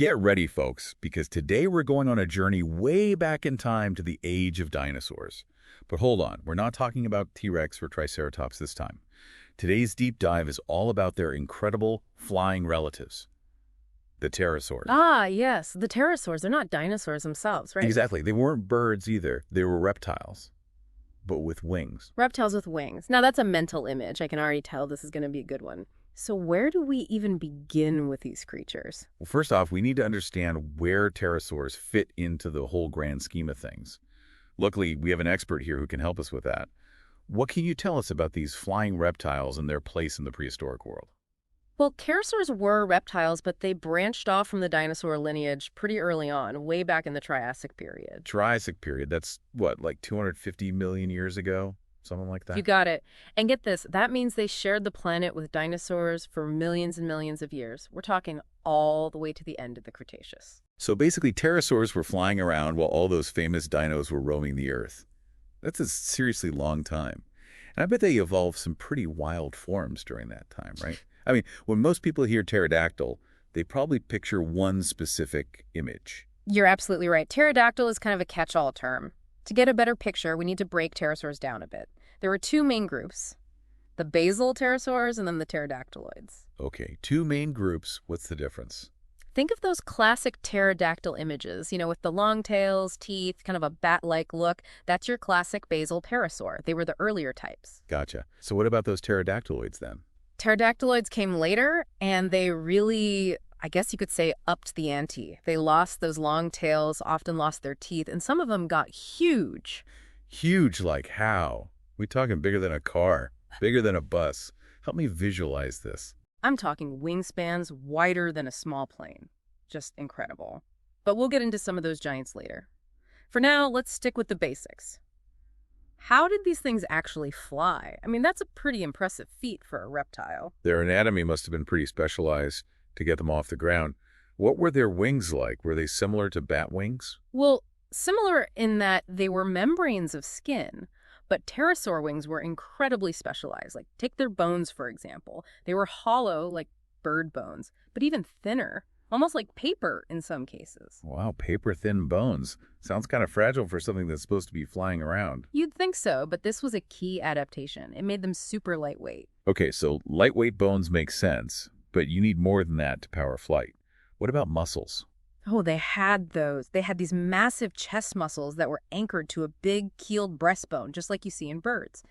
Get ready, folks, because today we're going on a journey way back in time to the age of dinosaurs. But hold on, we're not talking about T-Rex or Triceratops this time. Today's deep dive is all about their incredible flying relatives, the pterosaurs. Ah, yes, the pterosaurs. They're not dinosaurs themselves, right? Exactly. They weren't birds either. They were reptiles, but with wings. Reptiles with wings. Now, that's a mental image. I can already tell this is going to be a good one. So where do we even begin with these creatures? Well, first off, we need to understand where pterosaurs fit into the whole grand scheme of things. Luckily, we have an expert here who can help us with that. What can you tell us about these flying reptiles and their place in the prehistoric world? Well, pterosaurs were reptiles, but they branched off from the dinosaur lineage pretty early on, way back in the Triassic period. Triassic period, that's what, like 250 million years ago? Something like that? You got it. And get this, that means they shared the planet with dinosaurs for millions and millions of years. We're talking all the way to the end of the Cretaceous. So basically, pterosaurs were flying around while all those famous dinos were roaming the Earth. That's a seriously long time. And I bet they evolved some pretty wild forms during that time, right? I mean, when most people hear pterodactyl, they probably picture one specific image. You're absolutely right. Pterodactyl is kind of a catch-all term. To get a better picture, we need to break pterosaurs down a bit. There were two main groups, the basal pterosaurs and then the pterodactyloids. Okay, two main groups. What's the difference? Think of those classic pterodactyl images, with the long tails, teeth, kind of a bat-like look. That's your classic basal pterosaur. They were the earlier types. Gotcha. So what about those pterodactyloids then? Pterodactyloids came later, and they really, I guess you could say, upped the ante. They lost those long tails, often lost their teeth, and some of them got huge. Huge like how? We talking bigger than a car, bigger than a bus. Help me visualize this. I'm talking wingspans wider than a small plane. Just incredible. But we'll get into some of those giants later. For now, let's stick with the basics. How did these things actually fly? I mean, that's a pretty impressive feat for a reptile. Their anatomy must have been pretty specialized to get them off the ground. What were their wings like? Were they similar to bat wings? Well, similar in that they were membranes of skin, but pterosaur wings were incredibly specialized. Like, take their bones, for example. They were hollow, like bird bones, but even thinner, almost like paper in some cases. Wow, paper-thin bones. Sounds kind of fragile for something that's supposed to be flying around. You'd think so, but this was a key adaptation. It made them super lightweight. Okay, so lightweight bones make sense, but you need more than that to power flight. What about muscles? Oh, they had those. They had these massive chest muscles that were anchored to a big keeled breastbone, just like you see in birds.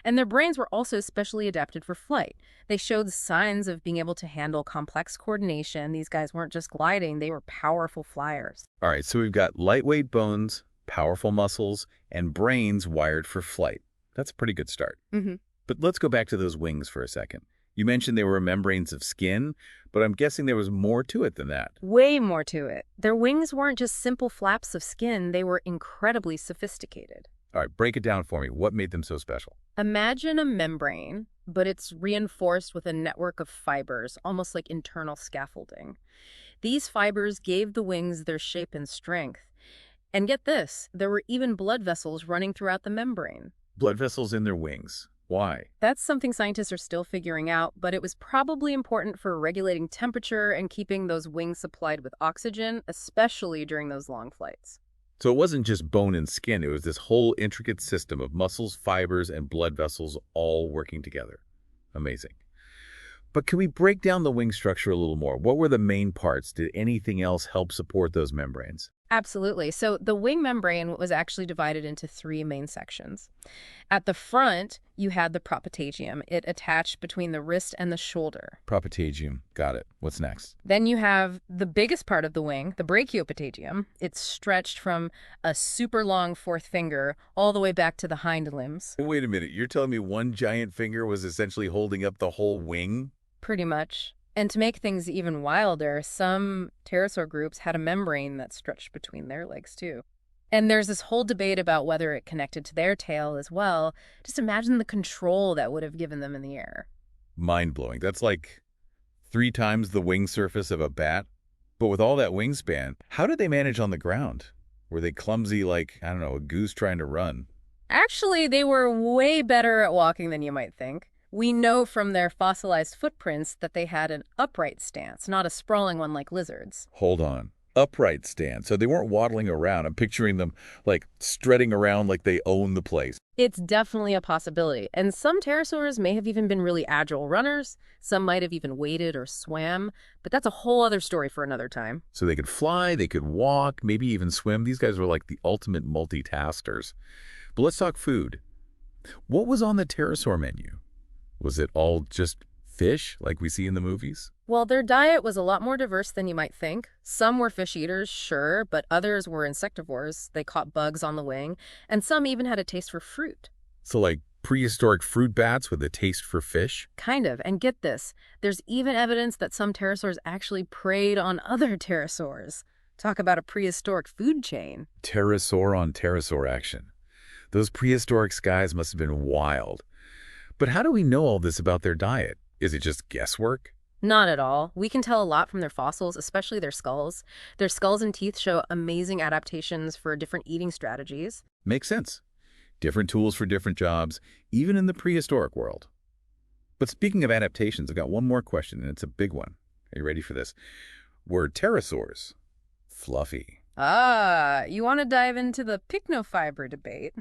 And their brains were also specially adapted for flight. They showed signs of being able to handle complex coordination. These guys weren't just gliding, they were powerful flyers. All right, so we've got lightweight bones, powerful muscles, and brains wired for flight. That's a pretty good start. But let's go back to those wings for a second. You mentioned they were membranes of skin, but I'm guessing there was more to it than that. Way more to it. Their wings weren't just simple flaps of skin, they were incredibly sophisticated. All right, break it down for me. What made them so special? Imagine a membrane, but it's reinforced with a network of fibers, almost like internal scaffolding. These fibers gave the wings their shape and strength. And get this, there were even blood vessels running throughout the membrane. Blood vessels in their wings. Why? That's something scientists are still figuring out, but it was probably important for regulating temperature and keeping those wings supplied with oxygen, especially during those long flights. So it wasn't just bone and skin. It was this whole intricate system of muscles, fibers, and blood vessels all working together. Amazing. But can we break down the wing structure a little more? What were the main parts? Did anything else help support those membranes? Absolutely. So the wing membrane was actually divided into three main sections. At the front, you had the propatagium. It attached between the wrist and the shoulder. Propatagium. Got it. What's next? Then you have the biggest part of the wing, the brachiopatagium. It's stretched from a super long fourth finger all the way back to the hind limbs. Wait a minute. You're telling me one giant finger was essentially holding up the whole wing? Pretty much. And to make things even wilder, some pterosaur groups had a membrane that stretched between their legs, too. And there's this whole debate about whether it connected to their tail as well. Just imagine the control that would have given them in the air. Mind-blowing. That's like 3 times the wing surface of a bat. But with all that wingspan, how did they manage on the ground? Were they clumsy like, I don't know, a goose trying to run? Actually, they were way better at walking than you might think. We know from their fossilized footprints that they had an upright stance, not a sprawling one like lizards. Hold on. Upright stand. So they weren't waddling around. I'm picturing them like strutting around like they own the place. It's definitely a possibility, and some pterosaurs may have even been really agile runners. Some might have even waded or swam, but that's a whole other story for another time. So they could fly, they could walk, maybe even swim. These guys were like the ultimate multitaskers. But let's talk food. What was on the pterosaur menu? Was it all just fish like we see in the movies? Well, their diet was a lot more diverse than you might think. Some were fish eaters, sure, but others were insectivores. They caught bugs on the wing, and some even had a taste for fruit. So like prehistoric fruit bats with a taste for fish? Kind of, and get this, there's even evidence that some pterosaurs actually preyed on other pterosaurs. Talk about a prehistoric food chain. Pterosaur on pterosaur action. Those prehistoric skies must have been wild. But how do we know all this about their diet? Is it just guesswork? Not at all. We can tell a lot from their fossils, especially their skulls. Their skulls and teeth show amazing adaptations for different eating strategies. Makes sense. Different tools for different jobs, even in the prehistoric world. But speaking of adaptations, I've got one more question, and it's a big one. Are you ready for this? Were pterosaurs fluffy? You want to dive into the pycnofiber debate?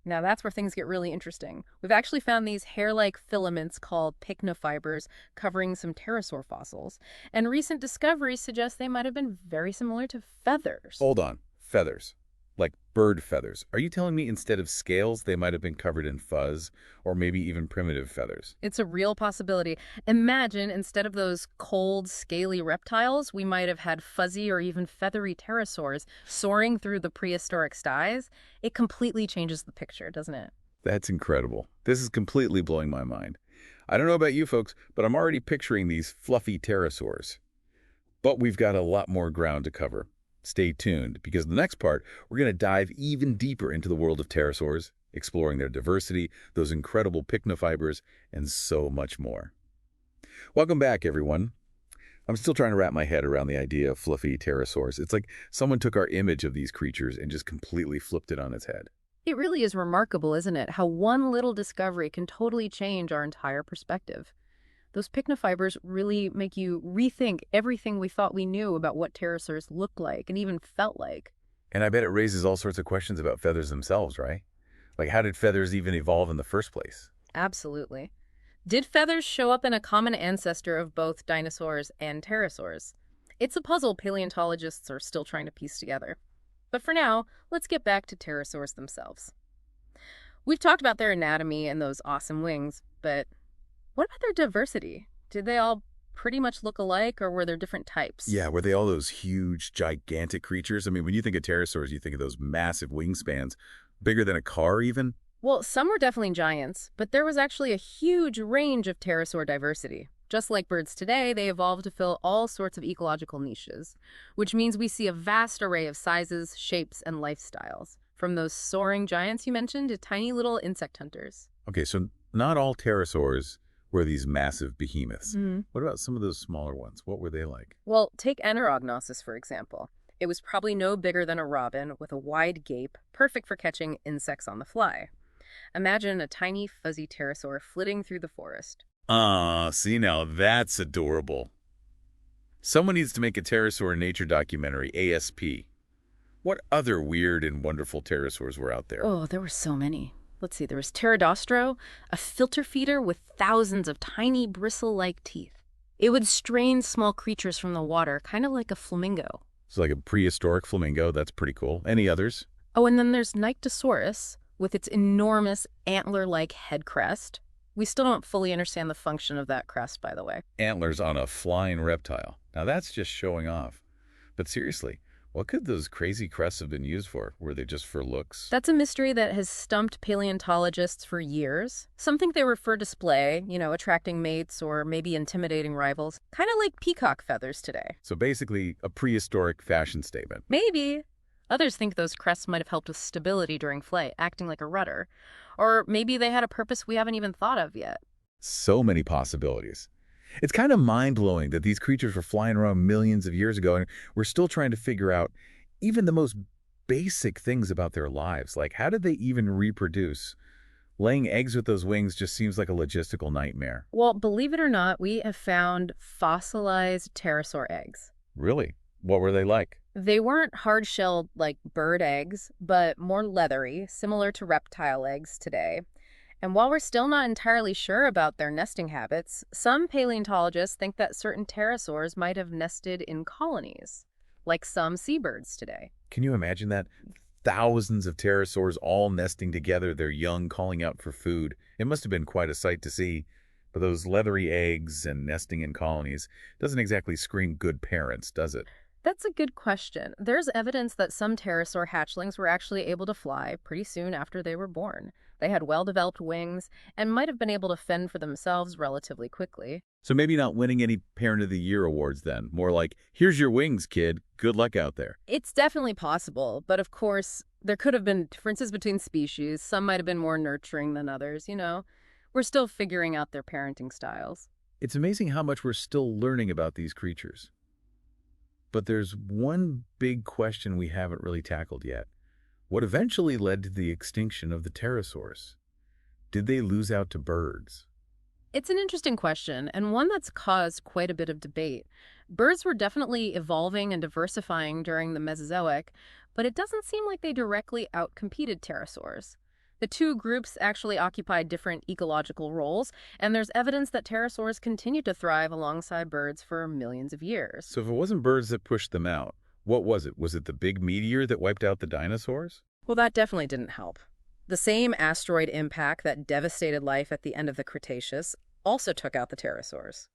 Now that's where things get really interesting. We've actually found these hair-like filaments called pycnofibers covering some pterosaur fossils, and recent discoveries suggest they might have been very similar to feathers. Hold on. Feathers. Like bird feathers. Are you telling me instead of scales, they might have been covered in fuzz, or maybe even primitive feathers? It's a real possibility. Imagine, instead of those cold, scaly reptiles, we might have had fuzzy or even feathery pterosaurs soaring through the prehistoric skies. It completely changes the picture, doesn't it? That's incredible. This is completely blowing my mind. I don't know about you folks, but I'm already picturing these fluffy pterosaurs. But we've got a lot more ground to cover. Stay tuned, because in the next part, we're going to dive even deeper into the world of pterosaurs, exploring their diversity, those incredible pycnofibers, and so much more. Welcome back, everyone. I'm still trying to wrap my head around the idea of fluffy pterosaurs. It's like someone took our image of these creatures and just completely flipped it on its head. It really is remarkable, isn't it? How one little discovery can totally change our entire perspective. Those pycnofibers really make you rethink everything we thought we knew about what pterosaurs looked like and even felt like. And I bet it raises all sorts of questions about feathers themselves, right? Like, how did feathers even evolve in the first place? Absolutely. Did feathers show up in a common ancestor of both dinosaurs and pterosaurs? It's a puzzle paleontologists are still trying to piece together. But for now, let's get back to pterosaurs themselves. We've talked about their anatomy and those awesome wings, but what about their diversity? Did they all pretty much look alike, or were there different types? Yeah, were they all those huge, gigantic creatures? I mean, when you think of pterosaurs, you think of those massive wingspans, bigger than a car even? Well, some were definitely giants, but there was actually a huge range of pterosaur diversity. Just like birds today, they evolved to fill all sorts of ecological niches, which means we see a vast array of sizes, shapes, and lifestyles, from those soaring giants you mentioned to tiny little insect hunters. Okay, so not all pterosaurs were these massive behemoths. What about some of those smaller ones? What were they like? Well, take Anorognosus, for example. It was probably no bigger than a robin with a wide gape, perfect for catching insects on the fly. Imagine a tiny, fuzzy pterosaur flitting through the forest. See now, that's adorable. Someone needs to make a pterosaur nature documentary, ASP. What other weird and wonderful pterosaurs were out there? Oh, there were so many. Let's see, there was Pterodostro, a filter feeder with thousands of tiny bristle-like teeth. It would strain small creatures from the water, kind of like a flamingo. It's like a prehistoric flamingo. That's pretty cool. Any others? Oh, and then there's Nyctosaurus, with its enormous antler-like head crest. We still don't fully understand the function of that crest, by the way. Antlers on a flying reptile. Now that's just showing off. But seriously, what could those crazy crests have been used for? Were they just for looks? That's a mystery that has stumped paleontologists for years. Some think they were for display, attracting mates or maybe intimidating rivals. Kind of like peacock feathers today. So basically, a prehistoric fashion statement. Maybe. Others think those crests might have helped with stability during flight, acting like a rudder. Or maybe they had a purpose we haven't even thought of yet. So many possibilities. It's kind of mind-blowing that these creatures were flying around millions of years ago, and we're still trying to figure out even the most basic things about their lives. Like, how did they even reproduce Laying eggs with those wings just seems like a logistical nightmare. Well, believe it or not, we have found fossilized pterosaur eggs. Really? What were they like? They weren't hard-shelled like bird eggs, but more leathery, similar to reptile eggs today. And while we're still not entirely sure about their nesting habits, some paleontologists think that certain pterosaurs might have nested in colonies, like some seabirds today. Can you imagine that? Thousands of pterosaurs all nesting together, their young calling out for food. It must have been quite a sight to see. But those leathery eggs and nesting in colonies doesn't exactly scream good parents, does it? That's a good question. There's evidence that some pterosaur hatchlings were actually able to fly pretty soon after they were born. They had well-developed wings and might have been able to fend for themselves relatively quickly. So maybe not winning any Parent of the Year awards then. More like, here's your wings, kid. Good luck out there. It's definitely possible, but of course, there could have been differences between species. Some might have been more nurturing than others, you know. We're still figuring out their parenting styles. It's amazing how much we're still learning about these creatures. But there's one big question we haven't really tackled yet. What eventually led to the extinction of the pterosaurs? Did they lose out to birds? It's an interesting question, and one that's caused quite a bit of debate. Birds were definitely evolving and diversifying during the Mesozoic, but it doesn't seem like they directly outcompeted pterosaurs. The two groups actually occupied different ecological roles, and there's evidence that pterosaurs continued to thrive alongside birds for millions of years. So if it wasn't birds that pushed them out, what was it? Was it the big meteor that wiped out the dinosaurs? Well, that definitely didn't help. The same asteroid impact that devastated life at the end of the Cretaceous also took out the pterosaurs.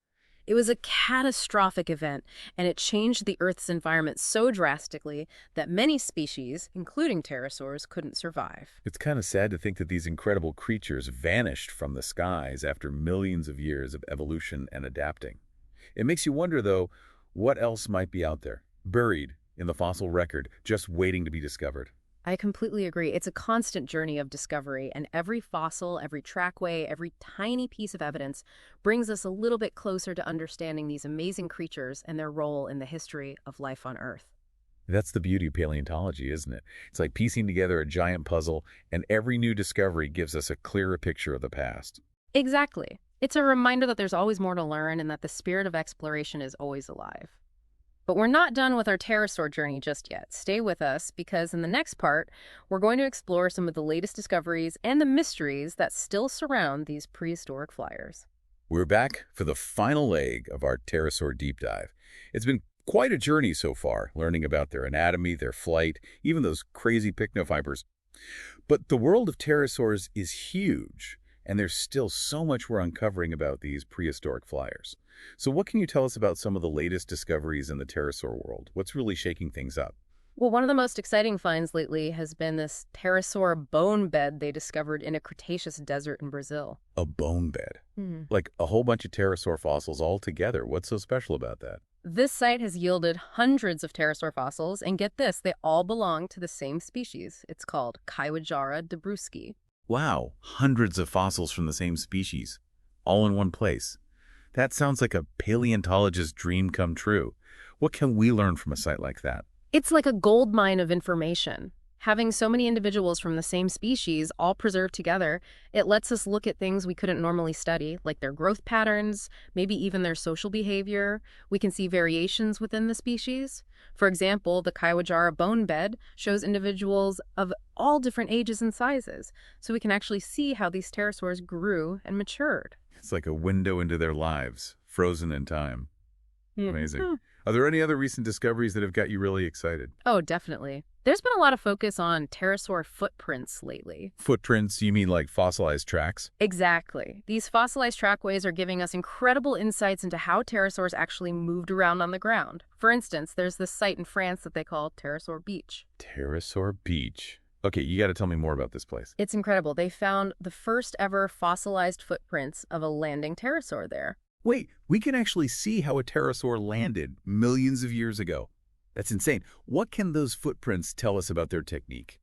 It was a catastrophic event, and it changed the Earth's environment so drastically that many species, including pterosaurs, couldn't survive. It's kind of sad to think that these incredible creatures vanished from the skies after millions of years of evolution and adapting. It makes you wonder, though, what else might be out there, buried in the fossil record, just waiting to be discovered. I completely agree. It's a constant journey of discovery, and every fossil, every trackway, every tiny piece of evidence brings us a little bit closer to understanding these amazing creatures and their role in the history of life on Earth. That's the beauty of paleontology, isn't it? It's like piecing together a giant puzzle, and every new discovery gives us a clearer picture of the past. Exactly. It's a reminder that there's always more to learn and that the spirit of exploration is always alive. But we're not done with our pterosaur journey just yet. Stay with us, because in the next part, we're going to explore some of the latest discoveries and the mysteries that still surround these prehistoric flyers. We're back for the final leg of our pterosaur deep dive. It's been quite a journey so far, learning about their anatomy, their flight, even those crazy pycnofibers. But the world of pterosaurs is huge, and there's still so much we're uncovering about these prehistoric flyers. So what can you tell us about some of the latest discoveries in the pterosaur world? What's really shaking things up? Well, one of the most exciting finds lately has been this pterosaur bone bed they discovered in a Cretaceous desert in Brazil. A bone bed. Like a whole bunch of pterosaur fossils all together. What's so special about that? This site has yielded hundreds of pterosaur fossils, and get this, they all belong to the same species. It's called Kaiwajara dabrowski. Wow, hundreds of fossils from the same species, all in one place. That sounds like a paleontologist's dream come true. What can we learn from a site like that? It's like a gold mine of information. Having so many individuals from the same species all preserved together, it lets us look at things we couldn't normally study, like their growth patterns, maybe even their social behavior. We can see variations within the species. For example, the Kaiwajara bone bed shows individuals of all different ages and sizes, so we can actually see how these pterosaurs grew and matured. It's like a window into their lives, frozen in time. Amazing. Hmm. Are there any other recent discoveries that have got you really excited? Oh, definitely. There's been a lot of focus on pterosaur footprints lately. Footprints, you mean like fossilized tracks? Exactly. These fossilized trackways are giving us incredible insights into how pterosaurs actually moved around on the ground. For instance, there's this site in France that they call Pterosaur Beach. Pterosaur Beach. Okay, you got to tell me more about this place. It's incredible. They found the first ever fossilized footprints of a landing pterosaur there. Wait, we can actually see how a pterosaur landed millions of years ago. That's insane. What can those footprints tell us about their technique?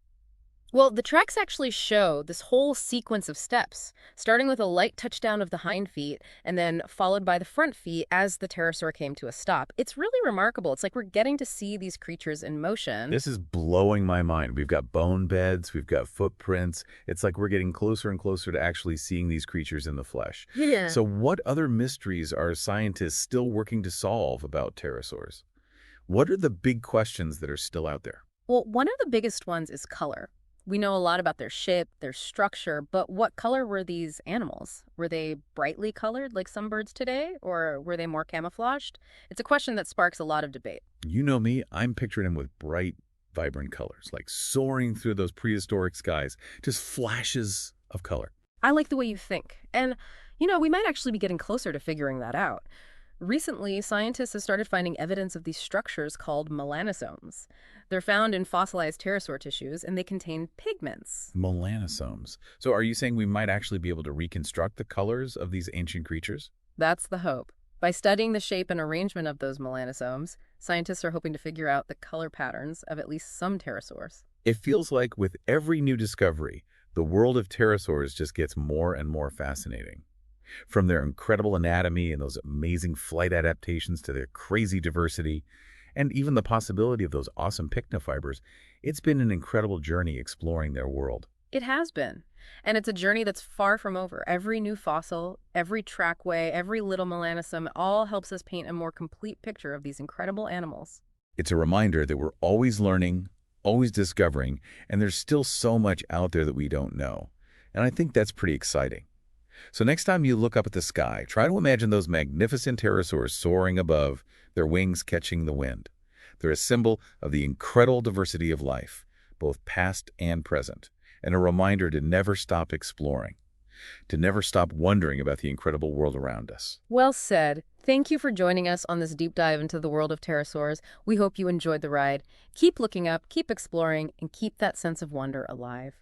Well, the tracks actually show this whole sequence of steps, starting with a light touchdown of the hind feet and then followed by the front feet as the pterosaur came to a stop. It's really remarkable. It's like we're getting to see these creatures in motion. This is blowing my mind. We've got bone beds, we've got footprints. It's like we're getting closer and closer to actually seeing these creatures in the flesh. Yeah. So what other mysteries are scientists still working to solve about pterosaurs? What are the big questions that are still out there? Well, one of the biggest ones is color. We know a lot about their shape, their structure, but what color were these animals? Were they brightly colored like some birds today, or were they more camouflaged? It's a question that sparks a lot of debate. You know me, I'm picturing them with bright, vibrant colors, like soaring through those prehistoric skies, just flashes of color. I like the way you think. And, we might actually be getting closer to figuring that out. Recently, scientists have started finding evidence of these structures called melanosomes. They're found in fossilized pterosaur tissues, and they contain pigments. Melanosomes. So are you saying we might actually be able to reconstruct the colors of these ancient creatures? That's the hope. By studying the shape and arrangement of those melanosomes, scientists are hoping to figure out the color patterns of at least some pterosaurs. It feels like with every new discovery, the world of pterosaurs just gets more and more fascinating. From their incredible anatomy and those amazing flight adaptations to their crazy diversity, and even the possibility of those awesome pycnofibers, it's been an incredible journey exploring their world. It has been. And it's a journey that's far from over. Every new fossil, every trackway, every little melanosome, all helps us paint a more complete picture of these incredible animals. It's a reminder that we're always learning, always discovering, and there's still so much out there that we don't know. And I think that's pretty exciting. So next time you look up at the sky, try to imagine those magnificent pterosaurs soaring above, their wings catching the wind. They're a symbol of the incredible diversity of life, both past and present, and a reminder to never stop exploring, to never stop wondering about the incredible world around us. Well said. Thank you for joining us on this deep dive into the world of pterosaurs. We hope you enjoyed the ride. Keep looking up, keep exploring, and keep that sense of wonder alive.